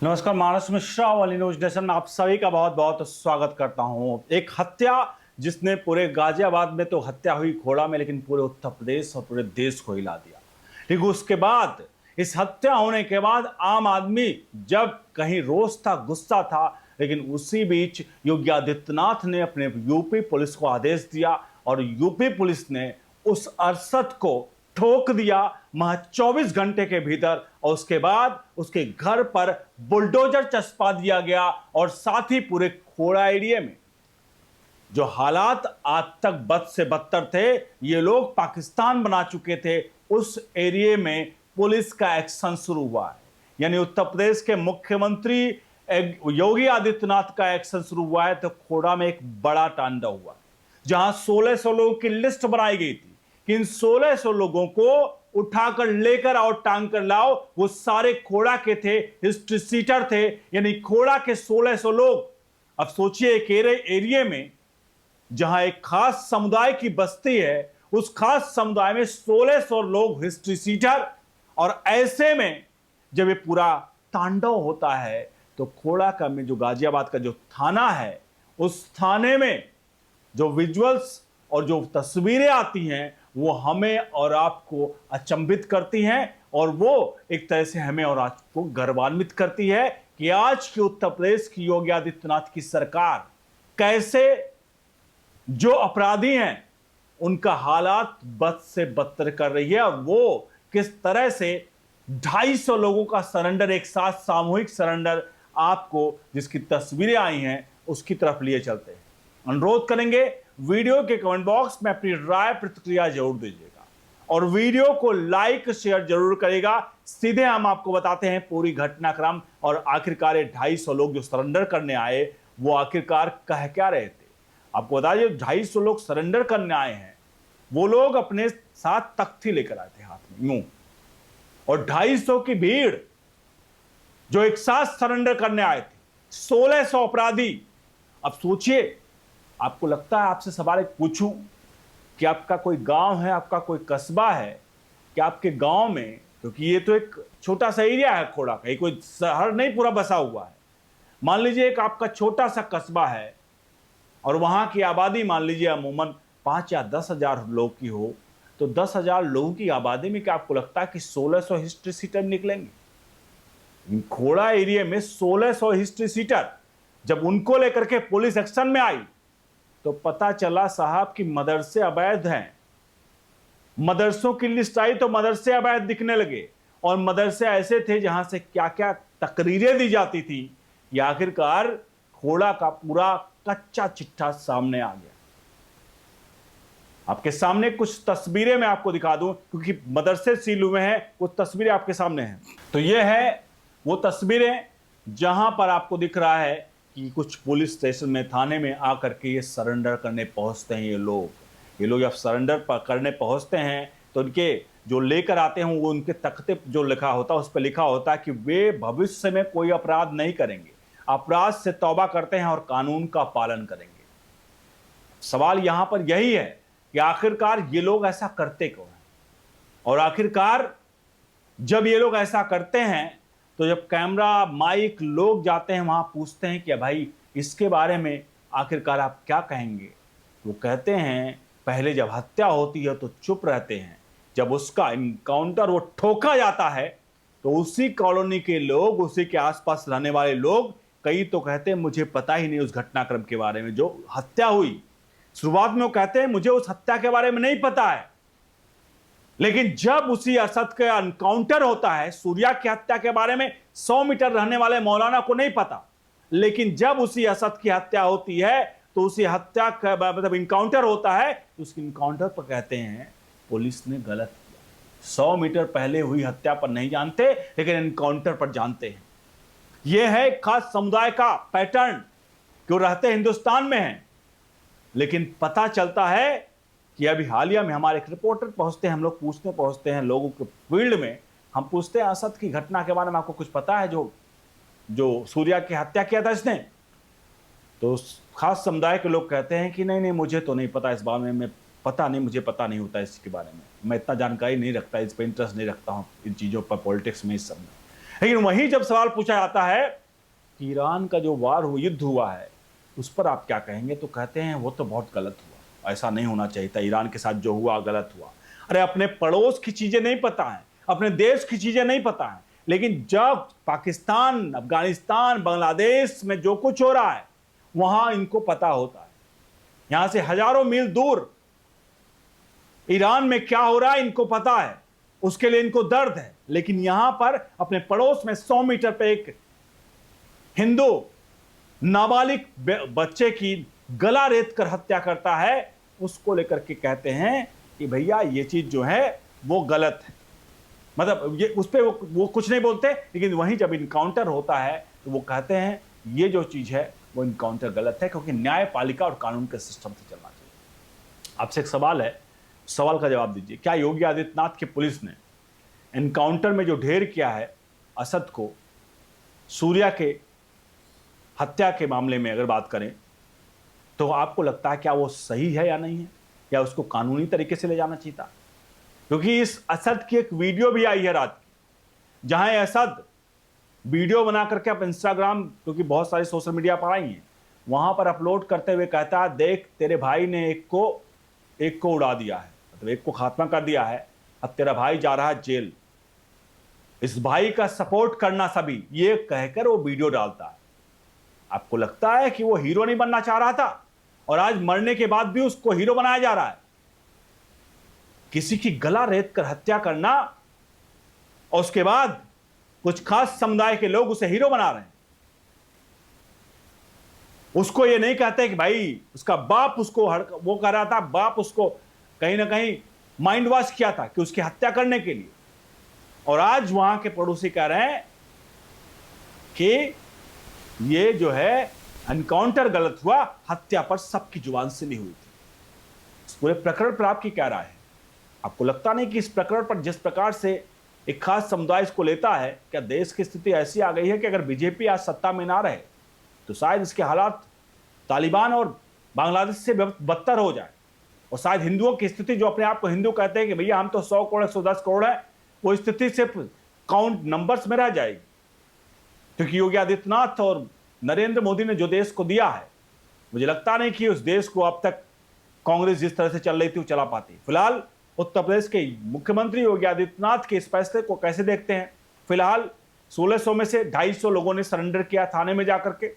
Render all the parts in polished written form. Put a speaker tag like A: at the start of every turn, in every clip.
A: नमस्कार, मानस मिश्रा वाली news nation में आप सभी का बहुत बहुत स्वागत करता हूं। एक हत्या जिसने पूरे गाजियाबाद में तो हत्या हुई खोड़ा में, लेकिन पूरे उत्तर प्रदेश और पूरे देश को हिला दिया। लेकिन उसके बाद, इस हत्या होने के बाद आम आदमी जब कहीं रोष था, गुस्सा था, लेकिन उसी बीच योगी आदित्यनाथ ने अपने यूपी पुलिस को आदेश दिया और यूपी पुलिस ने उस अरशद को ठोक दिया महज 24 घंटे के भीतर। और उसके बाद उसके घर पर बुलडोजर चस्पा दिया गया और साथ ही पूरे खोड़ा एरिया में जो हालात आज तक बद से बदतर थे, ये लोग पाकिस्तान बना चुके थे, उस एरिया में पुलिस का एक्शन शुरू हुआ है। यानी उत्तर प्रदेश के मुख्यमंत्री योगी आदित्यनाथ का एक्शन शुरू हुआ है। तो खोड़ा में एक बड़ा तांडव हुआ जहां 1600 लोगों की लिस्ट बनाई गई थी कि इन 1600 लोगों को उठाकर लेकर आओ, टांग कर लाओ। वो सारे खोड़ा के थे, हिस्ट्री सीटर थे, यानी खोड़ा के 1600 लोग। अब सोचिए एक एरिया में जहां एक खास समुदाय की बस्ती है, उस खास समुदाय में 1600 लोग हिस्ट्री सीटर। और ऐसे में जब ये पूरा तांडव होता है तो खोड़ा का में जो गाजियाबाद का जो थाना है, उस थाने में जो विजुअल्स और जो तस्वीरें आती हैं वो हमें और आपको अचंभित करती हैं। और वो एक तरह से हमें और आपको गर्वान्वित करती है कि आज के उत्तर प्रदेश की योगी आदित्यनाथ की सरकार कैसे जो अपराधी हैं उनका हालात बद से बदतर कर रही है। और वो किस तरह से 250 लोगों का सरेंडर, एक साथ सामूहिक सरेंडर, आपको जिसकी तस्वीरें आई हैं उसकी तरफ लिए चलते हैं। अनुरोध करेंगे वीडियो के कमेंट बॉक्स में अपनी राय प्रतिक्रिया जरूर दीजिएगा और वीडियो को लाइक शेयर जरूर करेगा। सीधे हम आपको बताते हैं पूरी घटनाक्रम और आखिरकार 250 लोग जो सरेंडर करने आए वो आखिरकार कह क्या रहे थे। आपको बता दें, 250 लोग सरेंडर करने आए हैं, वो लोग अपने साथ तख्ती लेकर आए थे हाथ में यूं, और 250 की भीड़ जो एक साथ सरेंडर करने आए थे, 1600 अपराधी। अब सोचिए, आपको लगता है, आपसे सवाल एक पूछूं कि आपका कोई गांव है, आपका कोई कस्बा है कि आपके गांव में, क्योंकि ये तो एक छोटा सा एरिया है खोड़ा का, कोई शहर नहीं पूरा बसा हुआ है। मान लीजिए एक आपका छोटा सा कस्बा है और वहां की आबादी मान लीजिए अमूमन 5 या 10,000 लोग की हो, तो 10,000 लोगों की आबादी में क्या आपको लगता है कि 1600 हिस्ट्री सीटर निकलेंगे? खोड़ा एरिया में 1600 हिस्ट्री सीटर, जब उनको लेकर के पुलिस एक्शन में आई तो पता चला साहब कि मदरसे अवैध हैं। मदरसों की लिस्ट आई तो मदरसे अवैध दिखने लगे, और मदरसे ऐसे थे जहां से क्या क्या तकरीरें दी जाती थी। ये आखिरकार खोड़ा का पूरा कच्चा चिट्ठा सामने आ गया। आपके सामने कुछ तस्वीरें मैं आपको दिखा दूं, क्योंकि मदरसे सील हुए हैं, कुछ तस्वीरें आपके सामने हैं। तो ये है वो तस्वीरें जहां पर आपको दिख रहा है कि कुछ पुलिस स्टेशन में, थाने में आकर के ये सरेंडर करने पहुंचते हैं। ये लोग जब सरेंडर करने पहुंचते हैं तो उनके जो लेकर आते हैं वो उनके तख्ते जो लिखा होता है उस पर लिखा होता है कि वे भविष्य में कोई अपराध नहीं करेंगे, अपराध से तौबा करते हैं और कानून का पालन करेंगे। सवाल यहां पर यही है कि आखिरकार ये लोग ऐसा करते क्यों हैं? और आखिरकार जब ये लोग ऐसा करते हैं तो जब कैमरा, माइक, लोग जाते हैं वहां, पूछते हैं कि भाई इसके बारे में आखिरकार आप क्या कहेंगे? वो कहते हैं पहले जब हत्या होती है तो चुप रहते हैं, जब उसका इनकाउंटर वो ठोका जाता है तो उसी कॉलोनी के लोग, उसी के आसपास रहने वाले लोग, कई तो कहते हैं मुझे पता ही नहीं उस घटनाक्रम के बारे में जो हत्या हुई। शुरुआत में वो कहते हैं मुझे उस हत्या के बारे में नहीं पता है, लेकिन जब उसी अरशद का एनकाउंटर होता है, सूर्या की हत्या के बारे में 100 मीटर रहने वाले मौलाना को नहीं पता, लेकिन जब उसी अरशद की हत्या होती है तो उसी हत्या का मतलब इनकाउंटर होता है, तो उस इनकाउंटर पर कहते हैं पुलिस ने गलत किया। 100 मीटर पहले हुई हत्या पर नहीं जानते, लेकिन इनकाउंटर पर जानते हैं। यह है खास समुदाय का पैटर्न, क्यों रहते हिंदुस्तान में हैं, लेकिन पता चलता है कि अभी हालिया में हमारे एक रिपोर्टर पहुंचते हैं, हम लोग पूछने पहुंचते हैं लोगों के फील्ड में, हम पूछते हैं असद की घटना के बारे में आपको कुछ पता है, जो सूर्या की हत्या किया था इसने? तो खास समुदाय के लोग कहते हैं कि नहीं मुझे तो नहीं पता इस बारे में, मुझे पता नहीं होता इसके बारे में, मैं इतना जानकारी नहीं रखता, इस पर इंटरेस्ट नहीं रखता हूँ इन चीज़ों पर, पॉलिटिक्स में, इस सब में। लेकिन वहीं जब सवाल पूछा जाता है कि ईरान का जो युद्ध हुआ है उस पर आप क्या कहेंगे, तो कहते हैं वो तो बहुत गलत हुआ, ऐसा नहीं होना चाहिए था, ईरान के साथ जो हुआ गलत हुआ। अरे अपने पड़ोस की चीजें नहीं पता है, अपने देश की चीजें नहीं पता है, लेकिन जब पाकिस्तान, अफगानिस्तान, बांग्लादेश में जो कुछ हो रहा है वहां इनको पता होता है। यहां से हजारों मील दूर ईरान में क्या हो रहा है इनको पता है, उसके लिए इनको दर्द है। लेकिन यहां पर अपने पड़ोस में 100 मीटर पे एक हिंदू नाबालिग बच्चे की गला रेत कर हत्या करता है, उसको लेकर के कहते हैं कि भैया ये चीज जो है वो गलत है। मतलब ये उस पर वो कुछ नहीं बोलते, लेकिन वहीं जब इनकाउंटर होता है तो वो कहते हैं ये जो चीज है वो इनकाउंटर गलत है, क्योंकि न्यायपालिका और कानून के सिस्टम से चलना चाहिए। आपसे एक सवाल है, सवाल का जवाब दीजिए। क्या योगी आदित्यनाथ की पुलिस ने एनकाउंटर में जो ढेर किया है असद को, सूर्या के हत्या के मामले में अगर बात करें, तो आपको लगता है क्या वो सही है या नहीं है, या उसको कानूनी तरीके से ले जाना चाहिए था? क्योंकि इस असद की एक वीडियो भी आई है रात की, जहां असद वीडियो बना करके आप इंस्टाग्राम, क्योंकि बहुत सारे सोशल मीडिया पर आई हैं, वहां पर अपलोड करते हुए कहता है देख तेरे भाई ने एक को उड़ा दिया है, मतलब एक को खात्मा कर दिया है, अब तेरा भाई जा रहा है जेल, इस भाई का सपोर्ट करना सभी, ये कहकर वो वीडियो डालता है। आपको लगता है कि वो हीरो नहीं बनना चाह रहा था, और आज मरने के बाद भी उसको हीरो बनाया जा रहा है? किसी की गला रेत कर हत्या करना और उसके बाद कुछ खास समुदाय के लोग उसे हीरो बना रहे हैं। उसको ये नहीं कहते कि भाई उसका बाप उसको वो कर रहा था, बाप उसको कहीं ना कहीं माइंड वॉश किया था कि उसकी हत्या करने के लिए, और आज वहां के पड़ोसी कह रहे हैं कि ये जो है एनकाउंटर गलत हुआ, हत्या पर सबकी जुबान से नहीं हुई थी। इस पूरे प्रकरण पर आपकी क्या राय है? आपको लगता नहीं कि इस प्रकरण पर जिस प्रकार से एक खास समुदाय इसको लेता है, क्या देश की स्थिति ऐसी आ गई है कि अगर बीजेपी आज सत्ता में ना रहे तो शायद इसके हालात तालिबान और बांग्लादेश से बदतर हो जाए, और शायद हिंदुओं की स्थिति, जो अपने आप को हिंदू कहते हैं कि भैया हम तो 100 करोड़ 110 करोड़ है, वो स्थिति सिर्फ काउंट नंबर्स में रह जाएगी। क्योंकि योगी आदित्यनाथ और नरेंद्र मोदी ने जो देश को दिया है, मुझे लगता नहीं कि उस देश को अब तक कांग्रेस जिस तरह से चल रही थी वो चला पाती। फिलहाल उत्तर प्रदेश के मुख्यमंत्री योगी आदित्यनाथ के इस फैसले को कैसे देखते हैं? फिलहाल 1600 में से 250 लोगों ने सरेंडर किया थाने में जाकर के,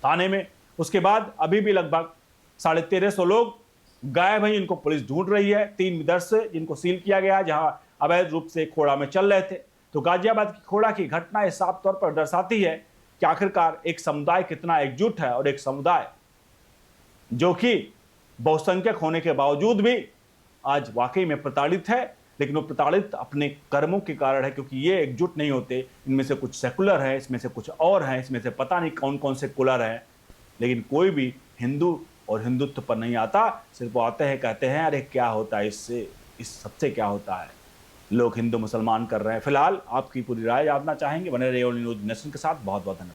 A: थाने में। उसके बाद अभी भी लगभग 1350 लोग गायब हैं, इनको पुलिस ढूंढ रही है। 3 मदरसे जिनको सील किया गया, जहां अवैध रूप से खोड़ा में चल रहे थे। तो गाजियाबाद की खोड़ा की घटना ये साफ तौर पर दर्शाती है कि आखिरकार एक समुदाय कितना एकजुट है, और एक समुदाय जो कि बहुसंख्यक होने के बावजूद भी आज वाकई में प्रताड़ित है। लेकिन वो प्रताड़ित अपने कर्मों के कारण है, क्योंकि ये एकजुट नहीं होते। इनमें से कुछ सेकुलर है, इसमें से कुछ और हैं, इसमें से पता नहीं कौन कौन से कुलर हैं, लेकिन कोई भी हिंदू और हिंदुत्व पर नहीं आता। सिर्फ वो आते हैं, कहते हैं अरे क्या होता है इससे, इस सबसे क्या होता है, लोग हिंदू मुसलमान कर रहे हैं। फिलहाल आपकी पूरी राय जानना चाहेंगे, बने रहिए ओनली न्यूज़ नेशन के साथ। बहुत बहुत धन्यवाद।